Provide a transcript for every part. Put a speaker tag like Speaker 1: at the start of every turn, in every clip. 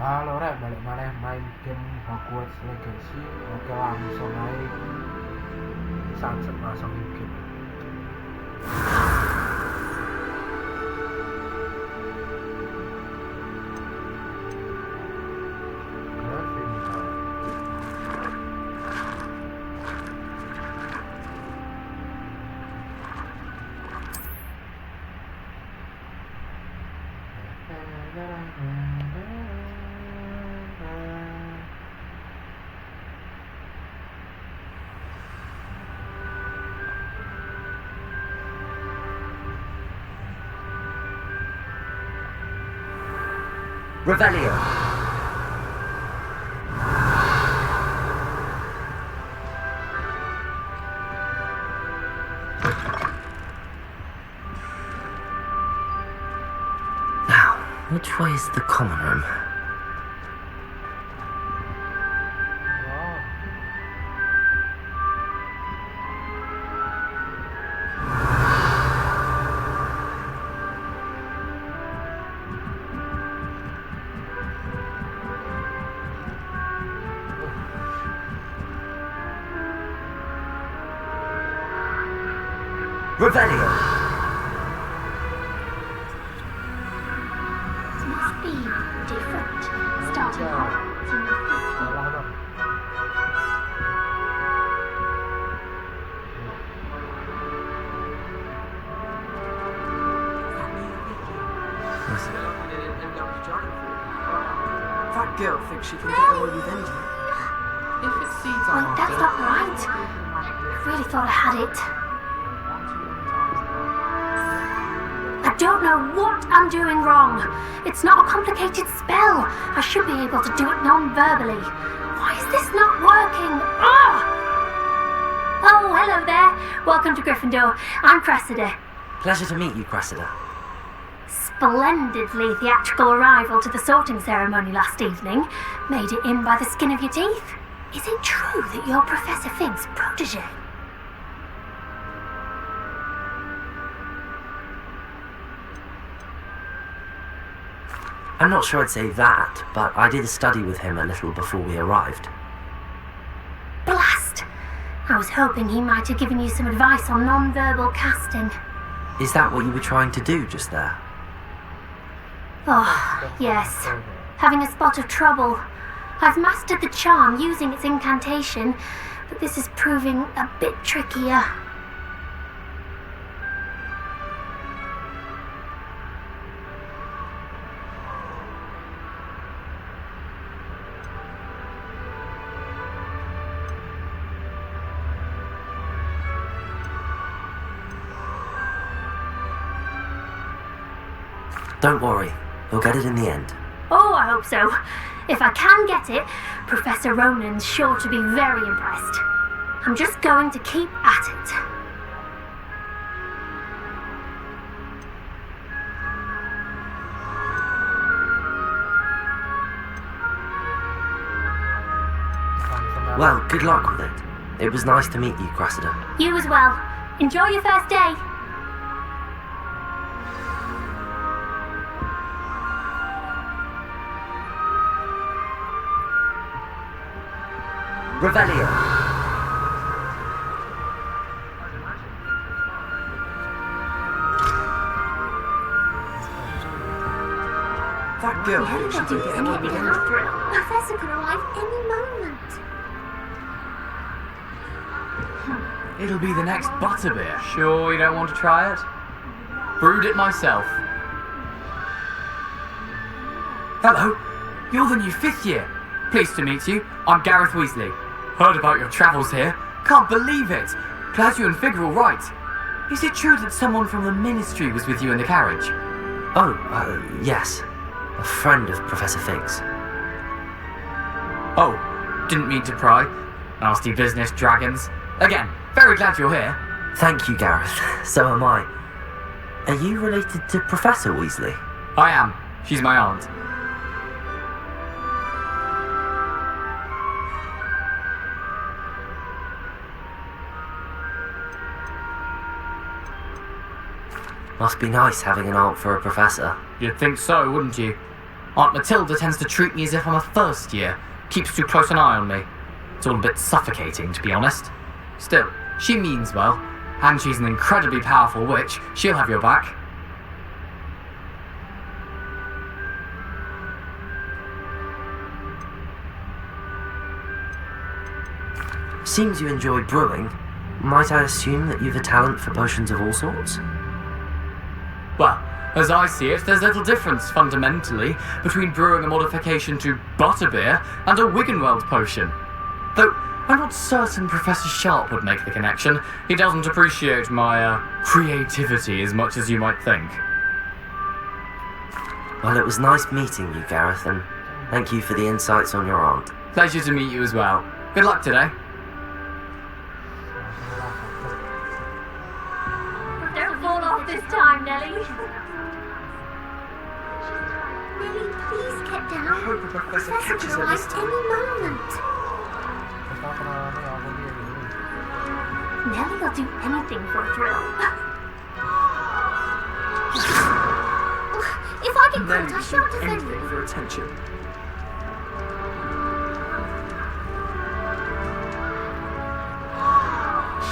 Speaker 1: Halo Rek, balik maneh main game Hogwarts Legacy. Oke, langsung aja sunset langsung game.
Speaker 2: Revelio. Now, which way is the common room? Revelio.
Speaker 3: It must be different. Starting hogwarts in the fifth year.
Speaker 4: That girl thinks she can get away with anything. If it seems
Speaker 3: Wait, that's not right. I really thought I had it. I don't know what I'm doing wrong. It's not a complicated spell. I should be able to do it non-verbally. Why is this not working? Ugh! Oh, hello there. Welcome to Gryffindor. I'm Cressida.
Speaker 2: Pleasure to meet you, Cressida.
Speaker 3: Splendidly theatrical arrival to the sorting ceremony last evening. Made it in by the skin of your teeth. Is it true that you're Professor Fig's protege?
Speaker 2: I'm not sure I'd say that, but I did study with him a little before we arrived.
Speaker 3: Blast! I was hoping he might have given you some advice on non-verbal casting.
Speaker 2: Is that what you were trying to do just there?
Speaker 3: Oh, yes. Having a spot of trouble. I've mastered the charm using its incantation, but this is proving a bit trickier.
Speaker 2: Don't worry, you'll get it in the end.
Speaker 3: Oh, I hope so. If I can get it, Professor Ronan's sure to be very impressed. I'm just going to keep at it.
Speaker 2: Well, good luck with it. It was nice to meet you, Cressida.
Speaker 3: You as well. Enjoy your first day.
Speaker 2: Revelio.
Speaker 4: that girl thinks she can get away with anything.
Speaker 3: Professor could arrive any moment.
Speaker 5: It'll be the next butterbeer. Sure you don't want to try it? Brewed it myself. Hello, you're the new 5th year. Pleased to meet you. I'm Gareth Weasley. Heard about your travels here. Can't believe it. Glad you and Fig are all right. Is it true that someone from the Ministry was with you in the carriage?
Speaker 2: Oh, yes. A friend of Professor Fig's.
Speaker 5: Oh, didn't mean to pry. Nasty business, dragons. Again, very glad you're here.
Speaker 2: Thank you, Gareth. So am I. Are you related to Professor Weasley?
Speaker 5: I am. She's my aunt.
Speaker 2: Must be nice having an aunt for a professor.
Speaker 5: You'd think so, wouldn't you? Aunt Matilda tends to treat me as if I'm a first year, keeps too close an eye on me. It's all a bit suffocating, to be honest. Still, she means well, and she's an incredibly powerful witch. She'll have your back.
Speaker 2: Seems you enjoy brewing. Might I assume that you've a talent for potions of all sorts?
Speaker 5: Well, as I see it, there's little difference, fundamentally, between brewing a modification to butterbeer and a Wiggenweld potion. Though, I'm not certain Professor Sharp would make the connection. He doesn't appreciate my, creativity as much as you might think.
Speaker 2: Well, it was nice meeting you, Gareth, and thank you for the insights on your aunt.
Speaker 5: Pleasure to meet you as well. Good luck today.
Speaker 3: Don't fall off this time, Nellie.
Speaker 6: Nellie, please get down.
Speaker 4: I hope the Professor catches her this time.
Speaker 6: Any moment.
Speaker 3: Nellie will do anything for a thrill.
Speaker 6: If I get
Speaker 4: Nellie
Speaker 6: caught, I
Speaker 4: will
Speaker 6: shan't
Speaker 4: do
Speaker 6: defend
Speaker 4: anything
Speaker 6: you.
Speaker 4: for attention.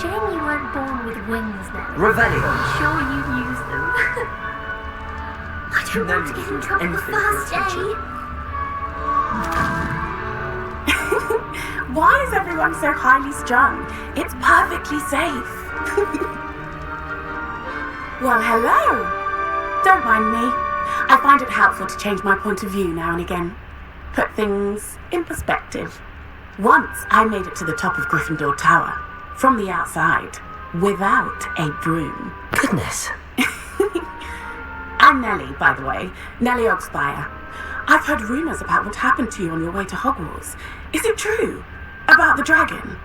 Speaker 3: Shame you weren't born with wings, Nellie.
Speaker 2: Revelio!
Speaker 3: I'm sure you'd use them.
Speaker 6: I don't want to get in trouble the
Speaker 4: anything for
Speaker 6: first
Speaker 4: attention.
Speaker 6: day.
Speaker 7: Why is everyone so highly strung? It's perfectly safe. Well, hello. Don't mind me. I find it helpful to change my point of view now and again. Put things in perspective. Once I made it to the top of Gryffindor Tower, from the outside, without a broom.
Speaker 2: Goodness.
Speaker 7: I'm Nellie, by the way. Nellie Ogspire. I've heard rumours about what happened to you on your way to Hogwarts. Is it true? About the dragon?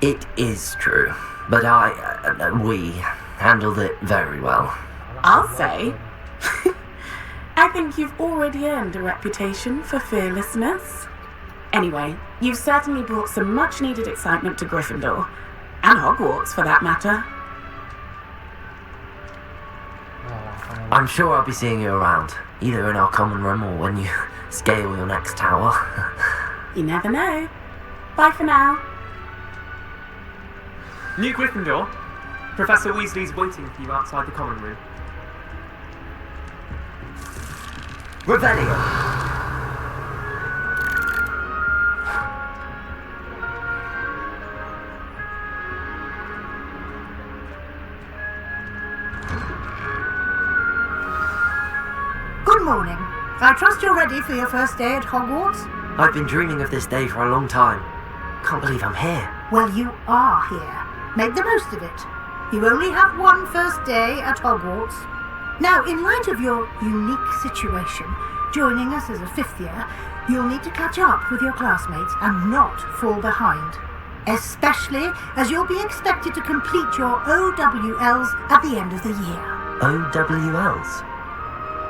Speaker 2: It is true, but we handled it very well.
Speaker 7: I'll say. I think you've already earned a reputation for fearlessness. Anyway, you've certainly brought some much-needed excitement to Gryffindor. And Hogwarts, for that matter.
Speaker 2: I'm sure I'll be seeing you around, either in our common room or when you scale your next tower.
Speaker 7: You never know. Bye for now.
Speaker 8: New Gryffindor, Professor Weasley's waiting for you outside the common room.
Speaker 2: Revelio!
Speaker 9: Good morning. I trust you're ready for your first day at Hogwarts?
Speaker 2: I've been dreaming of this day for a long time. Can't believe I'm here.
Speaker 9: Well, you are here. Make the most of it. You only have one first day at Hogwarts. Now, in light of your unique situation, joining us as a fifth year, you'll need to catch up with your classmates and not fall behind. Especially as you'll be expected to complete your OWLs at the end of the year.
Speaker 2: OWLs?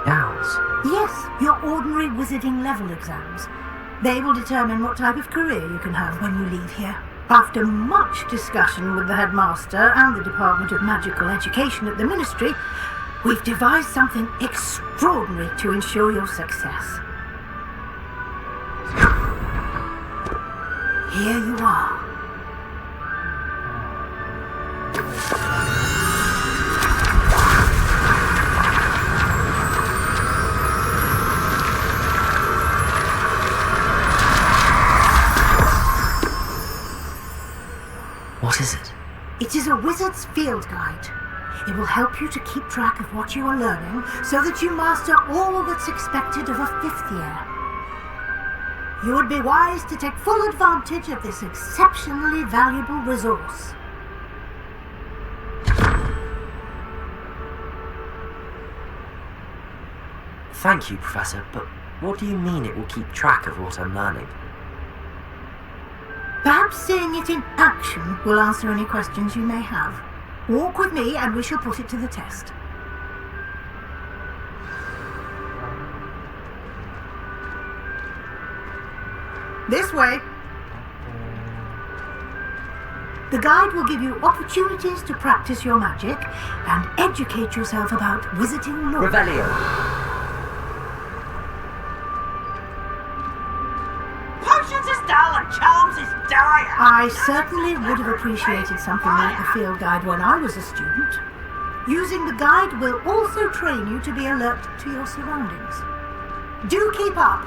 Speaker 2: Owls?
Speaker 9: Yes, your ordinary wizarding level exams. They will determine what type of career you can have when you leave here. After much discussion with the headmaster and the Department of Magical Education at the Ministry, we've devised something extraordinary to ensure your success. Here you are.
Speaker 2: What is it?
Speaker 9: It is a wizard's field guide. It will help you to keep track of what you are learning so that you master all that's expected of a fifth year. You would be wise to take full advantage of this exceptionally valuable resource.
Speaker 2: Thank you, Professor, but what do you mean it will keep track of what I'm learning?
Speaker 9: Perhaps seeing it in action will answer any questions you may have. Walk with me and we shall put it to the test. This way. The guide will give you opportunities to practice your magic and educate yourself about wizarding lore.
Speaker 2: Revelio.
Speaker 6: Potions is dull and charms is dire.
Speaker 9: I certainly would have appreciated something like the field guide when I was a student. Using the guide will also train you to be alert to your surroundings. Do keep up.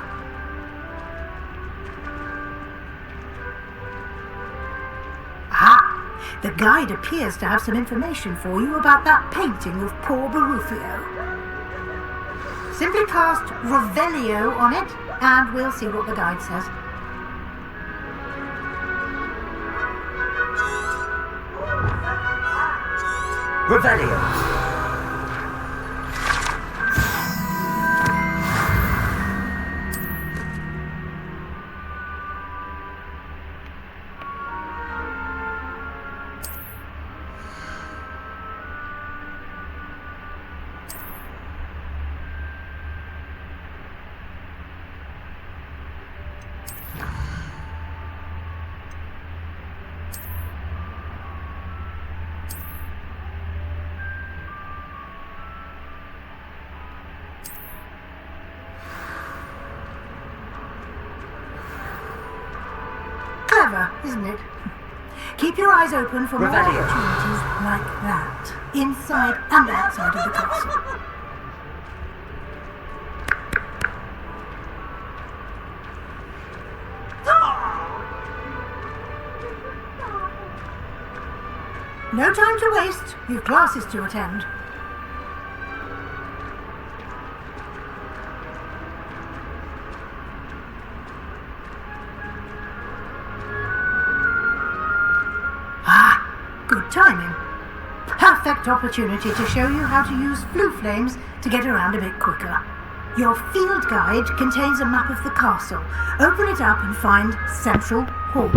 Speaker 9: Ah, the guide appears to have some information for you about that painting of poor Barufio. Simply cast Revelio on it, and we'll see what the guide says.
Speaker 2: Revelio.
Speaker 9: Clever, isn't it? Keep your eyes open for more
Speaker 2: Revelio.
Speaker 9: opportunities like that, inside and outside of the castle. No time to waste. You've classes to attend. Good timing. Perfect opportunity to show you how to use flue flames to get around a bit quicker. Your field guide contains a map of the castle. Open it up and find Central Hall.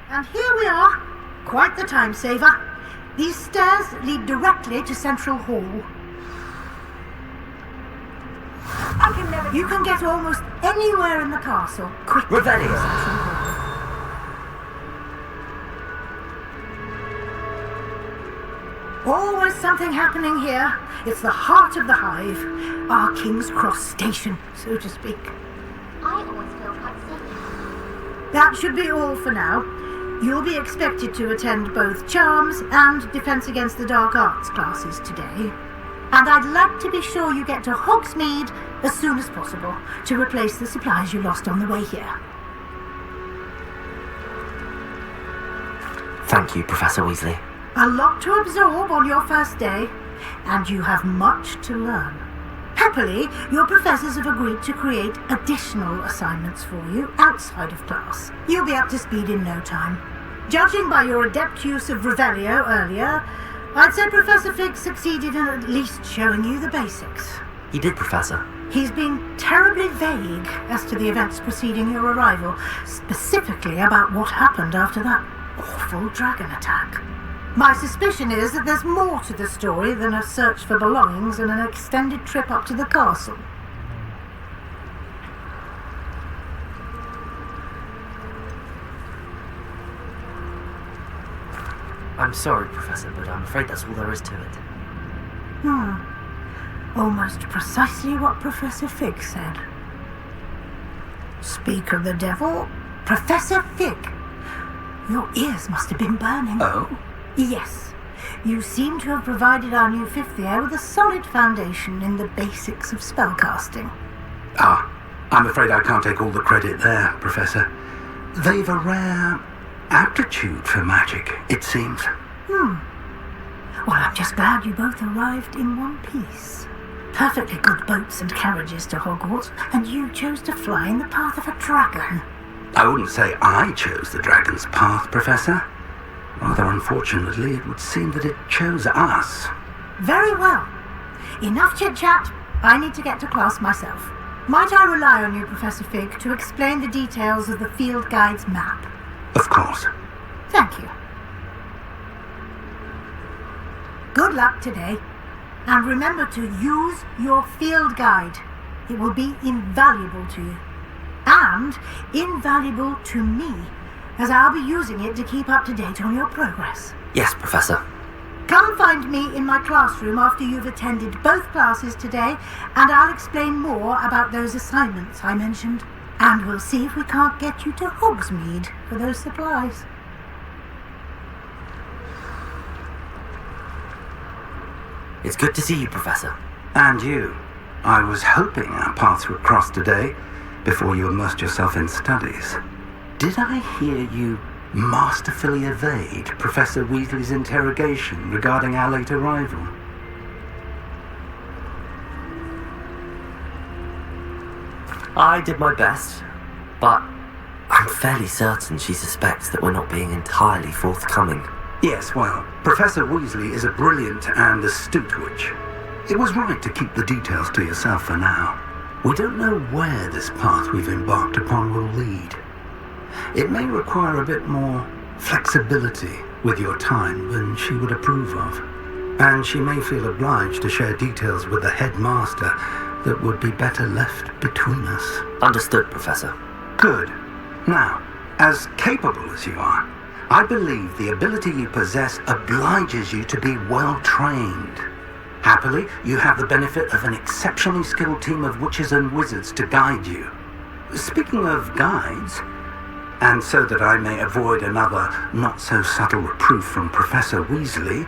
Speaker 9: And here we are. Quite the time saver. These stairs lead directly to Central Hall. You can get almost anywhere in the castle quickly.
Speaker 2: Revelio.
Speaker 9: from Central Hall. Always something happening here. It's the heart of the hive. Our King's Cross station, so to speak.
Speaker 3: I always feel quite safe.
Speaker 9: That should be all for now. You'll be expected to attend both Charms and Defense Against the Dark Arts classes today. And I'd like to be sure you get to Hogsmeade as soon as possible to replace the supplies you lost on the way here.
Speaker 2: Thank you, Professor Weasley.
Speaker 9: A lot to absorb on your first day, and you have much to learn. Happily, your professors have agreed to create additional assignments for you outside of class. You'll be up to speed in no time. Judging by your adept use of Revelio earlier, I'd say Professor Fig succeeded in at least showing you the basics.
Speaker 2: He did, Professor.
Speaker 9: He's been terribly vague as to the events preceding your arrival, specifically about what happened after that awful dragon attack. My suspicion is that there's more to the story than a search for belongings and an extended trip up to the castle.
Speaker 2: I'm sorry, Professor, but I'm afraid that's all there is to it.
Speaker 9: Almost precisely what Professor Fig said. Speak of the devil, Professor Fig. Your ears must have been burning.
Speaker 2: Oh?
Speaker 9: Yes. You seem to have provided our new fifth year with a solid foundation in the basics of spellcasting.
Speaker 10: Ah, I'm afraid I can't take all the credit there, Professor. They've a rare aptitude for magic, it seems.
Speaker 9: Well, I'm just glad you both arrived in one piece. Perfectly good boats and carriages to Hogwarts, and you chose to fly in the path of a dragon.
Speaker 10: I wouldn't say I chose the dragon's path, Professor. Rather unfortunately, it would seem that it chose us.
Speaker 9: Very well. Enough chit-chat. I need to get to class myself. Might I rely on you, Professor Fig, to explain the details of the field guide's map?
Speaker 10: Of course.
Speaker 9: Thank you. Good luck today. And remember to use your field guide. It will be invaluable to you. And invaluable to me, as I'll be using it to keep up to date on your progress.
Speaker 2: Yes, Professor.
Speaker 9: Come and find me in my classroom after you've attended both classes today, and I'll explain more about those assignments I mentioned. And we'll see if we can't get you to Hogsmeade for those supplies.
Speaker 2: It's good to see you, Professor.
Speaker 10: And you. I was hoping our paths would cross today, before you immersed yourself in studies. Did I hear you masterfully evade Professor Weasley's interrogation regarding our late arrival?
Speaker 2: I did my best, but I'm fairly certain she suspects that we're not being entirely forthcoming.
Speaker 10: Yes, well, Professor Weasley is a brilliant and astute witch. It was right to keep the details to yourself for now. We don't know where this path we've embarked upon will lead. It may require a bit more flexibility with your time than she would approve of. And she may feel obliged to share details with the headmaster that would be better left between us.
Speaker 2: Understood, Professor.
Speaker 10: Good. Now, as capable as you are, I believe the ability you possess obliges you to be well trained. Happily, you have the benefit of an exceptionally skilled team of witches and wizards to guide you. Speaking of guides, and so that I may avoid another not-so-subtle reproof from Professor Weasley,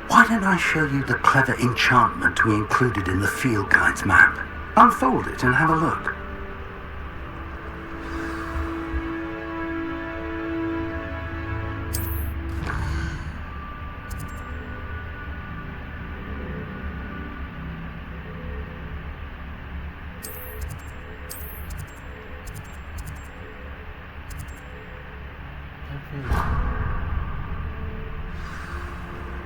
Speaker 10: why don't I show you the clever enchantment we included in the field guide's map? Unfold it and have a look.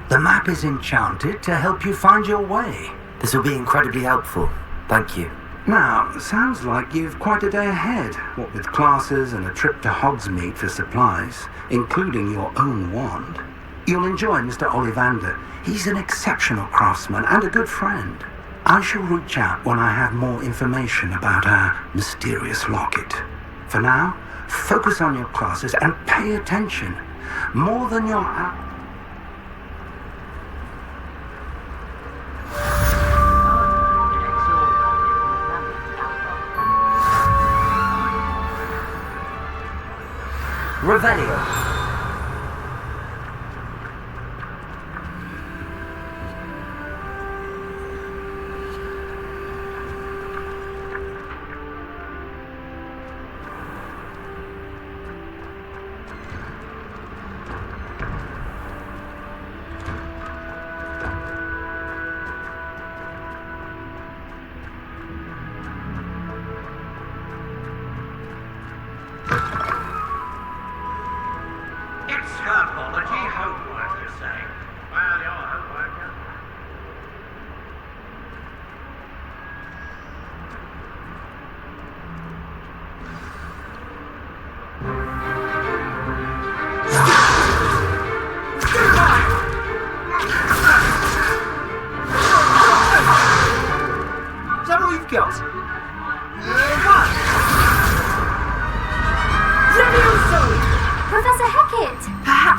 Speaker 10: The map is enchanted to help you find your way.
Speaker 2: This will be incredibly helpful. Thank you.
Speaker 10: Now, sounds like you've quite a day ahead, what with classes and a trip to Hogsmeade for supplies, including your own wand. You'll enjoy Mr. Ollivander. He's an exceptional craftsman and a good friend. I shall reach out when I have more information about our mysterious locket. For now, focus on your classes and pay attention. More than your...
Speaker 2: Revelio.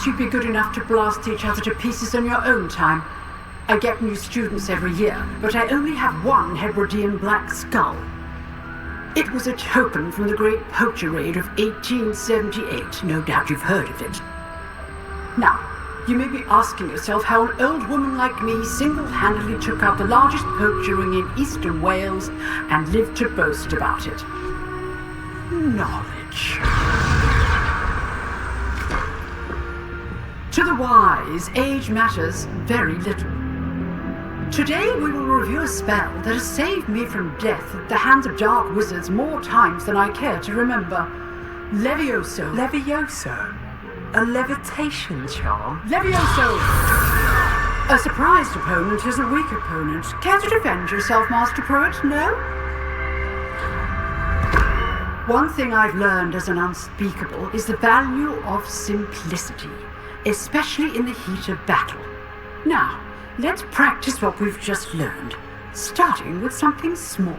Speaker 11: You'd be good enough to blast each other to pieces on your own time. I get new students every year, but I only have one Hebridean black skull. It was a token from the Great Poacher Raid of 1878. No doubt you've heard of it. Now, You may be asking yourself how an old woman like me single-handedly took out the largest poacher ring in eastern Wales and lived to boast about it. Knowledge. To the wise, age matters very little. Today we will review a spell that has saved me from death at the hands of dark wizards more times than I care to remember. Levioso.
Speaker 2: Levioso? A levitation charm?
Speaker 11: Levioso! A surprised opponent is a weak opponent. Care to defend yourself, Master Poet? No? One thing I've learned as an unspeakable is the value of simplicity, especially in the heat of battle. Now, let's practice what we've just learned, starting with something small.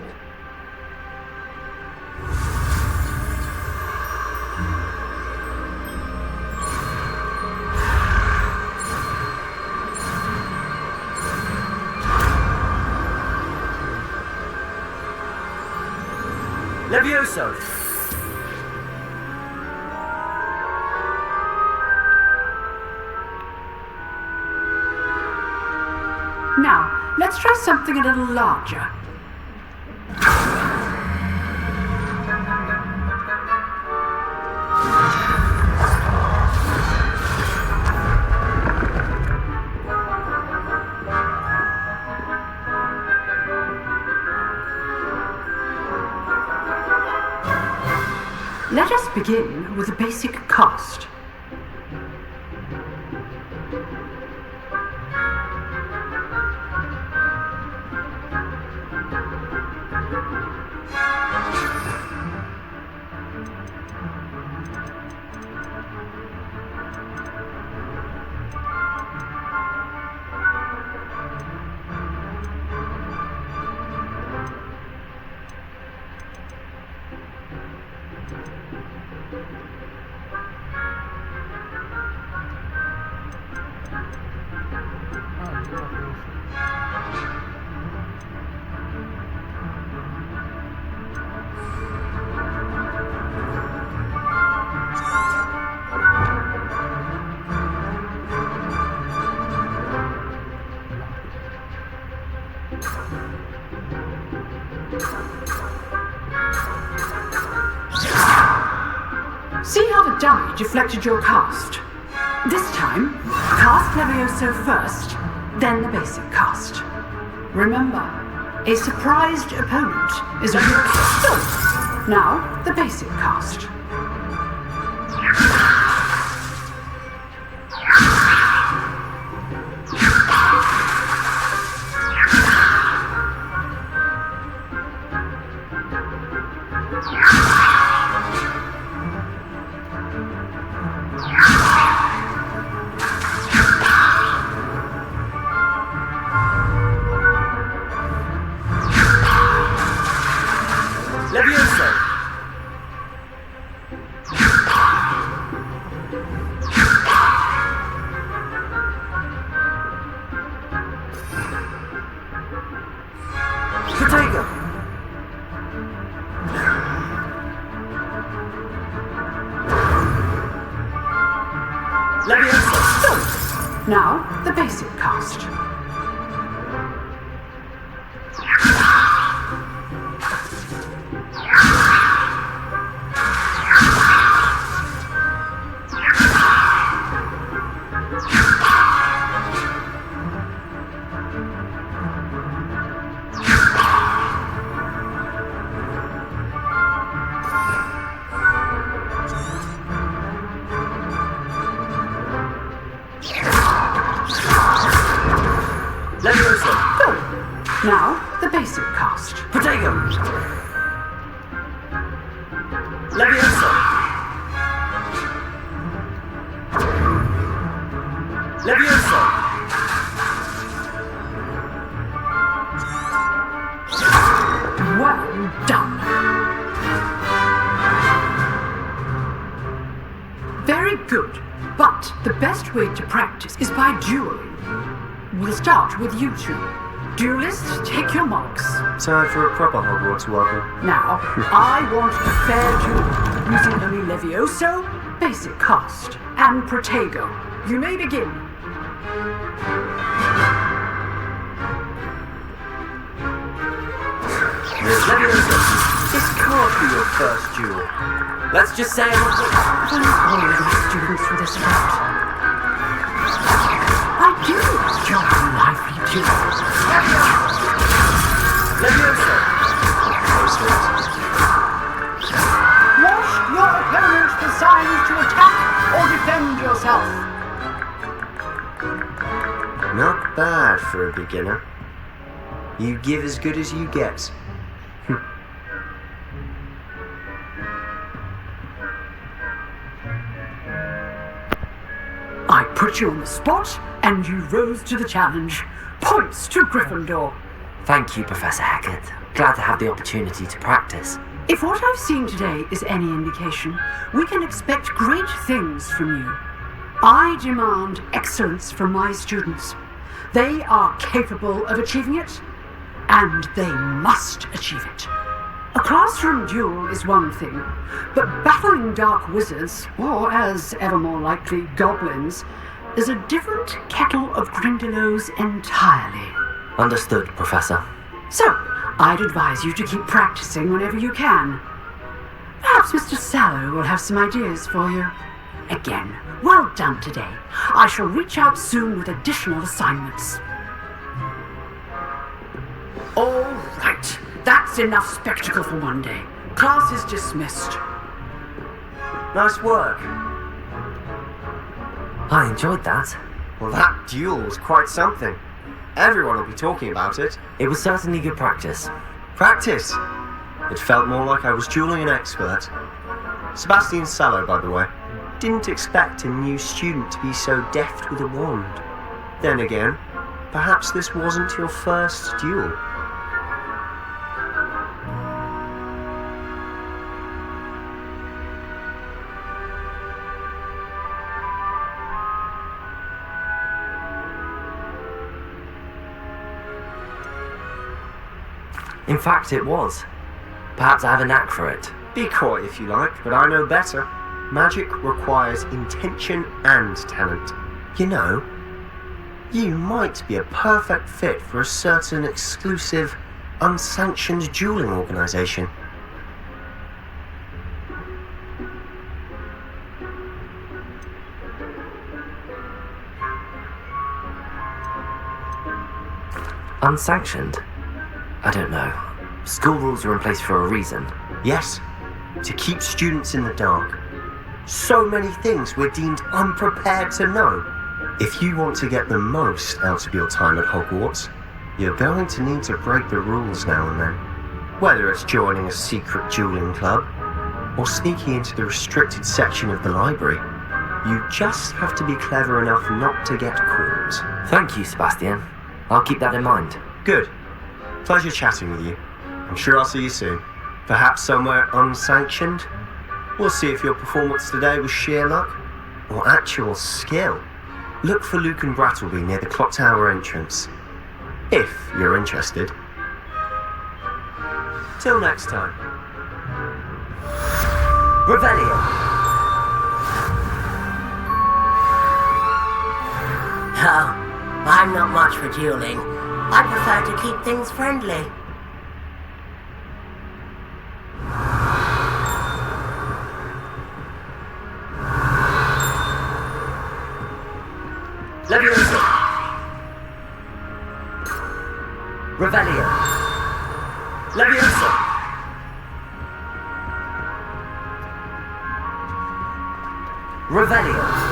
Speaker 2: Levioso!
Speaker 11: Now, let's try something a little larger. Let us begin with a basic cast. See how the dummy deflected your cast? This time, cast Levioso first, then the basic cast. Remember, a surprised opponent is a Now, the basic cast. Now, the basic cast. Now, the basic cast.
Speaker 2: Protego! Levioso! Levioso!
Speaker 11: Well done. Very good. But the best way to practice is by dueling. We'll start with you two. Duelists, take your marks.
Speaker 8: Time for a proper Hogwarts wobble.
Speaker 11: Now, I want a fair duel using only Levioso, basic cast, and Protego. You may begin.
Speaker 8: This can't be your first duel.
Speaker 2: Let's just say
Speaker 11: Don't worry my students for this about. I do enjoy lively duels.
Speaker 8: Leviosa!
Speaker 11: Wash your opponent for signs to attack or defend yourself.
Speaker 8: Not bad for a beginner. You give as good as you get.
Speaker 11: I put you on the spot, and you rose to the challenge. Points to Gryffindor.
Speaker 2: Thank you, Professor Hackett. Glad to have the opportunity to practice.
Speaker 11: If what I've seen today is any indication, we can expect great things from you. I demand excellence from my students. They are capable of achieving it, and they must achieve it. A classroom duel is one thing, but battling dark wizards, or as ever more likely, goblins, is a different kettle of Grindylows entirely.
Speaker 2: Understood, Professor.
Speaker 11: So, I'd advise you to keep practicing whenever you can. Perhaps Mr. Sallow will have some ideas for you. Again, well done today. I shall reach out soon with additional assignments. All right. That's enough spectacle for one day. Class is dismissed.
Speaker 8: Nice work.
Speaker 2: I enjoyed that.
Speaker 8: Well, that duel was quite something. Everyone will be talking about it.
Speaker 2: It was certainly good practice.
Speaker 8: Practice? It felt more like I was dueling an expert. Sebastian Sallow, by the way. Didn't expect a new student to be so deft with a wand. Then again, perhaps this wasn't your first duel.
Speaker 2: In fact, it was. Perhaps I have a knack for it.
Speaker 8: Be coy if you like, but I know better. Magic requires intention and talent. You know, you might be a perfect fit for a certain exclusive, unsanctioned dueling organization.
Speaker 2: Unsanctioned? I don't know. School rules are in place for a reason.
Speaker 8: Yes, to keep students in the dark. So many things we're deemed unprepared to know. If you want to get the most out of your time at Hogwarts, you're going to need to break the rules now and then. Whether it's joining a secret dueling club, or sneaking into the restricted section of the library, you just have to be clever enough not to get caught.
Speaker 2: Thank you, Sebastian. I'll keep that in mind.
Speaker 8: Good. Pleasure chatting with you. I'm sure I'll see you soon. Perhaps somewhere unsanctioned? We'll see if your performance today was sheer luck or actual skill. Look for Luke and Brattleby near the clock tower entrance, if you're interested. Till next time.
Speaker 2: Revelio!
Speaker 12: Oh, I'm not much for dueling. I prefer to keep things friendly.
Speaker 2: Leviosa! Revelio! Leviosa! Revelio!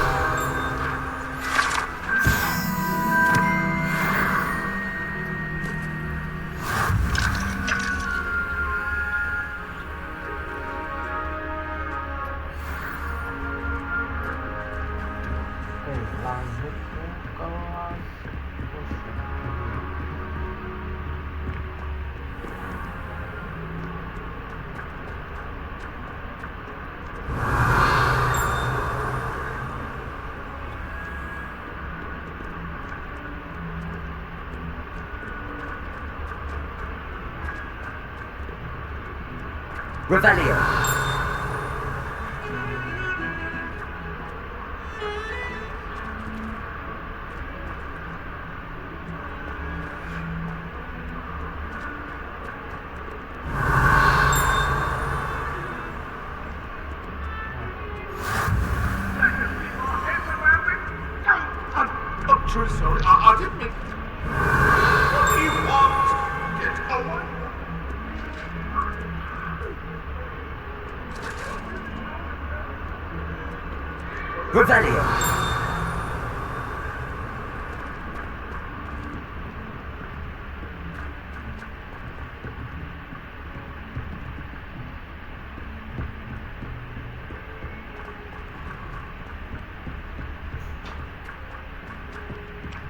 Speaker 1: Lanjut ke kelas.
Speaker 2: Revelio! Revelio.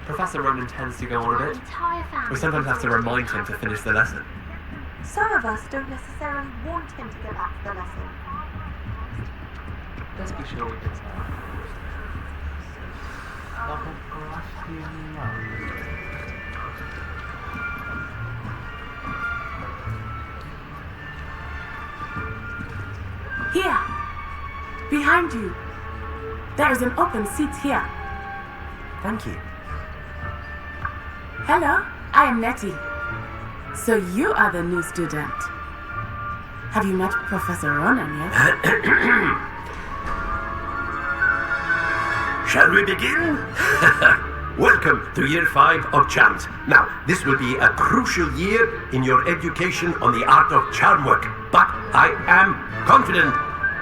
Speaker 13: Professor Ronan tends to go on a bit.
Speaker 3: Entire family.
Speaker 13: We sometimes have to remind him to finish the lesson.
Speaker 6: Some of us don't necessarily want him to go back to the lesson.
Speaker 13: Let's be sure we can tell.
Speaker 1: Aku kelas lima.
Speaker 7: Here, behind you. There is an open seat here.
Speaker 2: Thank you.
Speaker 7: Hello, I am Nettie. So you are the new student. Have you met Professor Ronan yet?
Speaker 14: Shall we begin? Welcome to Year 5 of Charms. Now, this will be a crucial year in your education on the art of charm work, but I am confident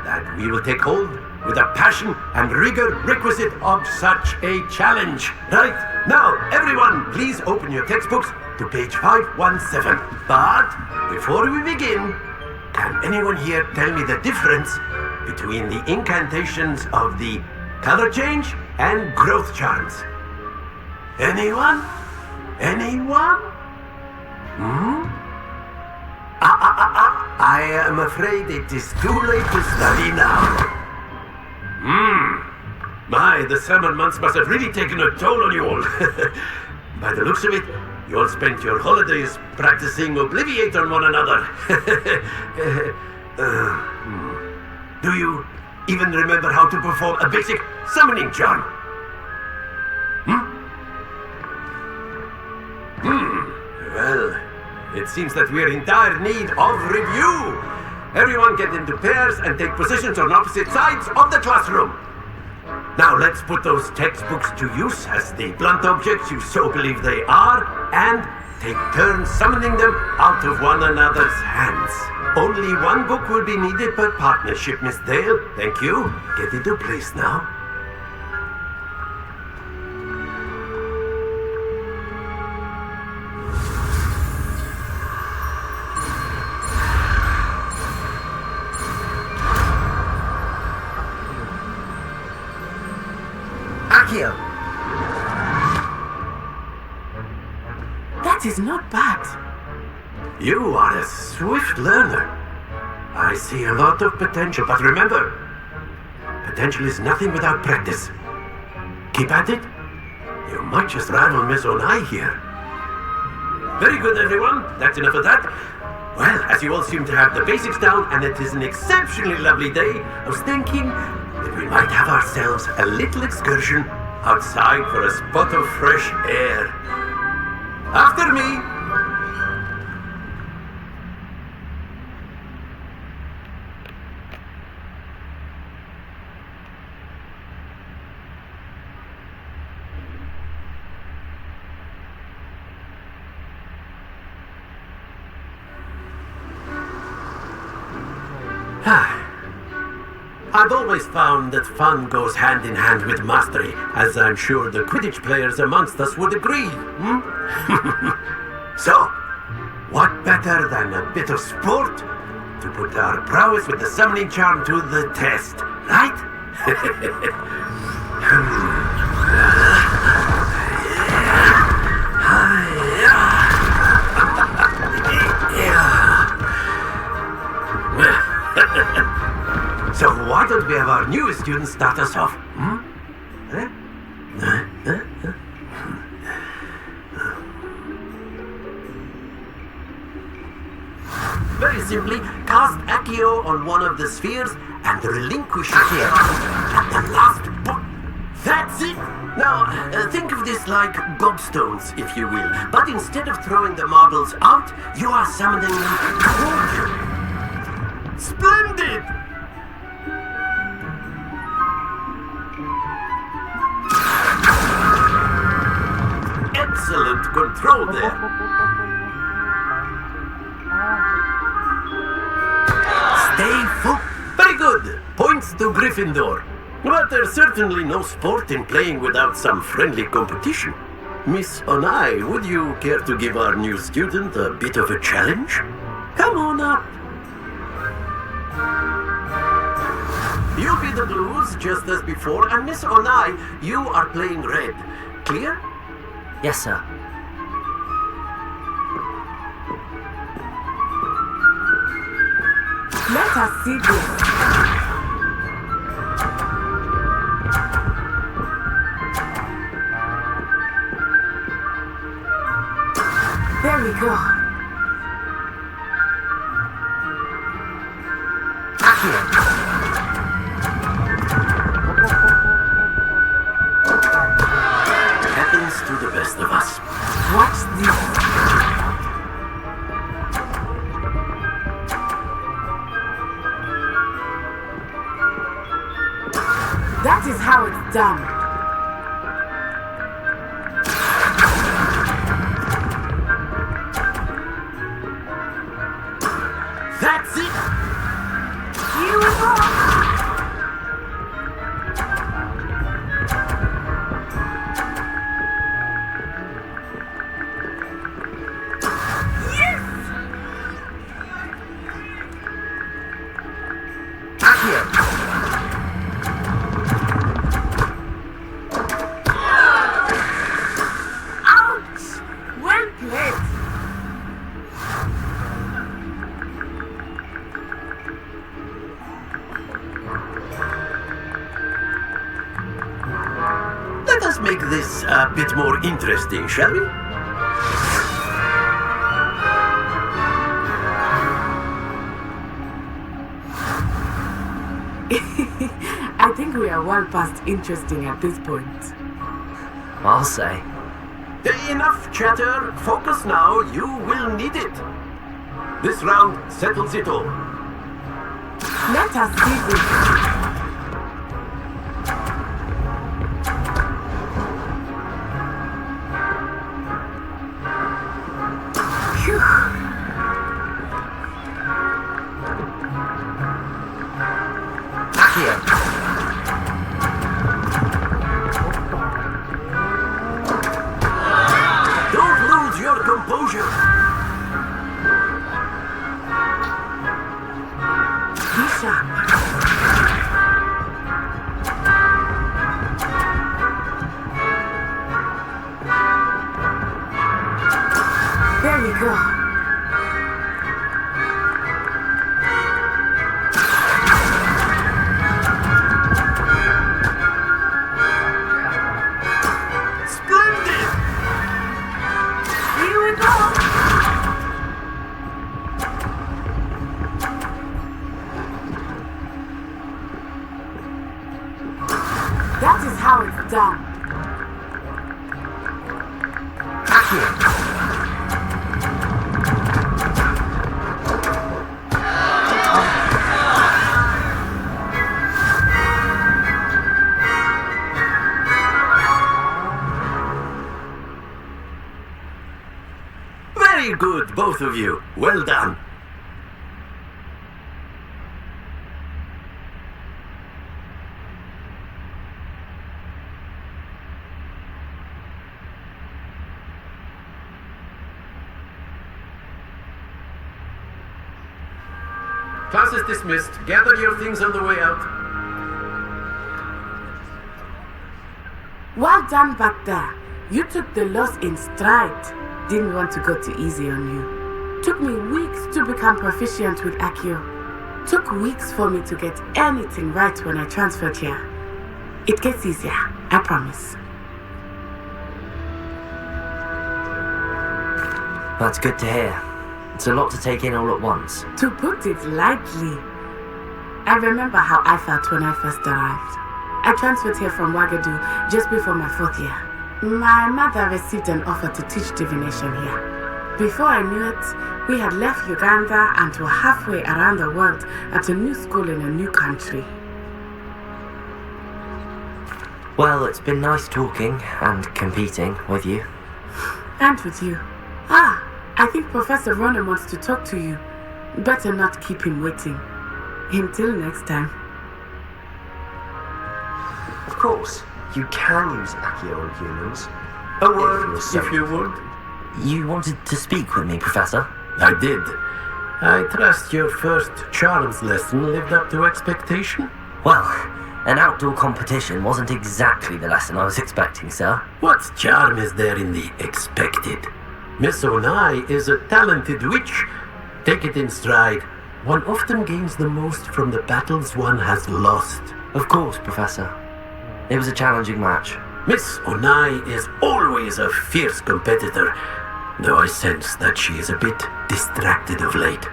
Speaker 14: that we will take hold with the passion and rigor requisite of such a challenge. Right? Now, everyone, please open your textbooks to page 517. But before we begin, can anyone here tell me the difference between the incantations of the color change and growth charms? Anyone? Anyone? I am afraid it is too late to study now. My, the summer months must have really taken a toll on you all. By the looks of it, you all spent your holidays practicing Obliviate on one another. Do you even remember how to perform a basic summoning charm? Well, it seems that we are in dire need of review. Everyone get into pairs and take positions on opposite sides of the classroom. Now let's put those textbooks to use as the blunt objects you so believe they are, and take turns summoning them out of one another's hands. Only one book will be needed per partnership, Miss Dale. Thank you. Get into place now.
Speaker 2: Accio.
Speaker 7: That is not bad.
Speaker 14: You are a swift learner. I see a lot of potential, but remember, potential is nothing without practice. Keep at it. You might just rival Miss Onai here. Very good, everyone. That's enough of that. Well, as you all seem to have the basics down, and it is an exceptionally lovely day, I was thinking that we might have ourselves a little excursion outside for a spot of fresh air. After me. I've always found that fun goes hand in hand with mastery, as I'm sure the Quidditch players amongst us would agree. So, what better than a bit of sport to put our prowess with the summoning charm to the test, right? So why don't we have our newest student start us off? Very simply, cast Accio on one of the spheres and relinquish it at the last point. That's it! Now, think of this like gobstones, if you will. But instead of throwing the marbles out, you are summoning them toward you. Splendid! Excellent control there. Stay full. Very good. Points to Gryffindor. But there's certainly no sport in playing without some friendly competition. Miss Onai, would you care to give our new student a bit of a challenge? Come on up. You'll be the blues just as before, and Miss Onai, you are playing red. Clear?
Speaker 2: Yes, sir.
Speaker 7: Let us see this. There we go.
Speaker 14: Happens to the best of us.
Speaker 7: Watch this. That is how it's done.
Speaker 14: That's it!
Speaker 7: You and Rob. Ouch! Well played.
Speaker 14: Let us make this a bit more interesting, shall we?
Speaker 7: I think we are well past interesting at this point.
Speaker 2: I'll say.
Speaker 14: Enough chatter. Focus now. You will need it. This round settles it all.
Speaker 7: Let us see this. Phew.
Speaker 14: Don't lose your composure.
Speaker 7: Be sharp. There we go.
Speaker 14: Splendid!
Speaker 7: Here we go. That is how it's done.
Speaker 14: Very good, both of you. Well done. Class is dismissed. Gather your things on the way out.
Speaker 7: Well done back there. You took the loss in stride. Didn't want to go too easy on you. Took me weeks to become proficient with Accio. Took weeks for me to get anything right when I transferred here. It gets easier, I promise.
Speaker 2: That's good to hear. It's a lot to take in all at once.
Speaker 7: To put it lightly, I remember how I felt when I first arrived. I transferred here from Ouagadougou just before my 4th year. My mother received an offer to teach divination here. Before I knew it, we had left Uganda and were halfway around the world at a new school in a new country.
Speaker 2: Well, it's been nice talking and competing with you.
Speaker 7: And with you. I think Professor Ronan wants to talk to you. Better not keep him waiting. Until next time.
Speaker 8: course, you can use Accio on humans.
Speaker 14: A word,
Speaker 8: you're so
Speaker 14: if you would.
Speaker 2: You wanted to speak with me, Professor?
Speaker 14: I did. I trust your first charms lesson lived up to expectation.
Speaker 2: Well, an outdoor competition wasn't exactly the lesson I was expecting, sir.
Speaker 14: What charm is there in the expected? Miss Onai is a talented witch. Take it in stride. One often gains the most from the battles one has lost.
Speaker 2: Of course, Professor. It was a challenging match.
Speaker 14: Miss Onai is always a fierce competitor, though I sense that she is a bit distracted of late.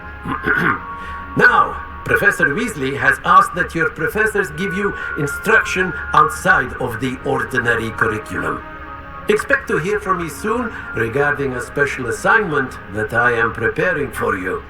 Speaker 14: Now, Professor Weasley has asked that your professors give you instruction outside of the ordinary curriculum. Expect to hear from me soon regarding a special assignment that I am preparing for you.